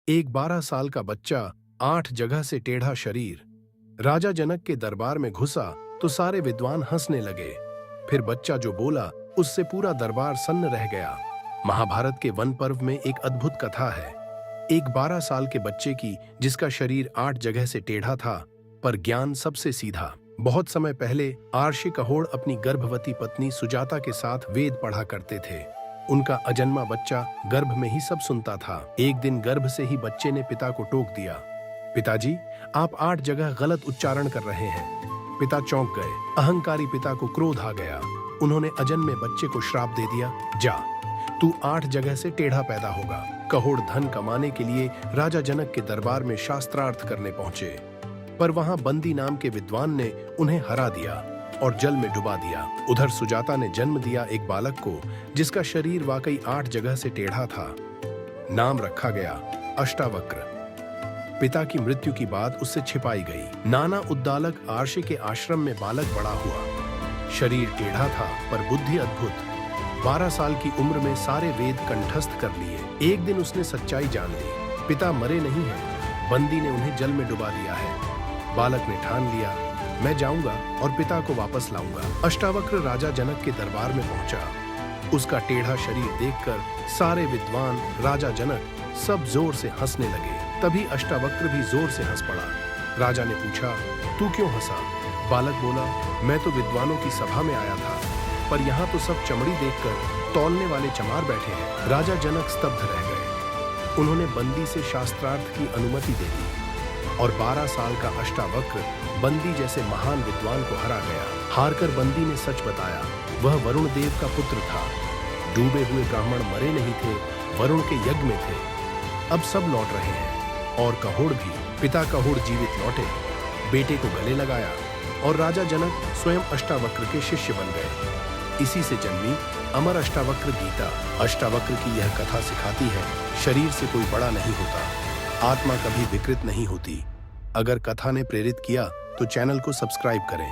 एक 12 साल का बच्चा, 8 जगह से टेढ़ा शरीर। राजा जनक के दरबार में घुसा तो सारे विद्वान हंसने लगे। फिर बच्चा जो बोला उससे पूरा दरबार सन्न रह गया। महाभारत के वन पर्व में एक अद्भुत कथा है, एक 12 साल के बच्चे की जिसका शरीर 8 जगह से टेढ़ा था पर ज्ञान सबसे सीधा। बहुत समय पहले आर्षि कहोड़ अपनी गर्भवती पत्नी सुजाता के साथ वेद पढ़ा करते थे। उनका अजन्मा बच्चा गर्भ में ही सब सुनता था। एक दिन गर्भ से ही बच्चे ने पिता को टोक दिया, पिताजी आप 8 जगह गलत उच्चारण कर रहे हैं। पिता चौंक गए। अहंकारी पिता को क्रोध आ गया। उन्होंने अजन्मे बच्चे को श्राप दे दिया, जा तू 8 जगह से टेढ़ा पैदा होगा। कहोड़ धन कमाने के लिए राजा जनक के दरबार में शास्त्रार्थ करने पहुंचे, पर वहां बंदी नाम के विद्वान ने उन्हें हरा दिया और जल में डुबा दिया। उधर सुजाता ने जन्म दिया एक बालक को जिसका शरीर वाकई 8 जगह से टेढ़ा था। नाम रखा गया अष्टावक्र। पिता की मृत्यु की बात उससे छिपाई गई। नाना उद्दालक आर्षि के आश्रम में बालक बड़ा हुआ। शरीर टेढ़ा था पर बुद्धि अद्भुत। 12 साल की उम्र में सारे वेद कंठस्थ कर लिए। एक दिन उसने सच्चाई जान ली, पिता मरे नहीं हैं, बंदी ने उन्हें जल में डुबा दिया है। बालक ने ठान लिया, मैं जाऊंगा और पिता को वापस लाऊंगा। अष्टावक्र राजा जनक के दरबार में पहुंचा। उसका टेढ़ा शरीर देखकर सारे विद्वान, राजा जनक सब जोर से हंसने लगे। तभी अष्टावक्र भी जोर से हंस पड़ा। राजा ने पूछा, तू क्यों हंसा? बालक बोला, मैं तो विद्वानों की सभा में आया था, पर यहाँ तो सब चमड़ी देखकर तौलने वाले चमार बैठे हैं। राजा जनक स्तब्ध रह गए। उन्होंने बंदी से शास्त्रार्थ की अनुमति दे दी और 12 साल का अष्टावक्र बंदी जैसे महान विद्वान को हरा गया। हारकर बंदी ने सच बताया, वह वरुण देव का पुत्र था। डूबे हुए ब्राह्मण मरे नहीं थे, वरुण के यज्ञ में थे। अब सब लौट रहे हैं और कहोड़ भी। पिता कहोड़ जीवित लौटे, बेटे को गले लगाया और राजा जनक स्वयं अष्टावक्र के शिष्य बन गए। इसी से जन्मी अमर अष्टावक्र गीता। अष्टावक्र की यह कथा सिखाती है, शरीर से कोई बड़ा नहीं होता, आत्मा कभी विकृत नहीं होती। अगर कथा ने प्रेरित किया तो चैनल को सब्सक्राइब करें।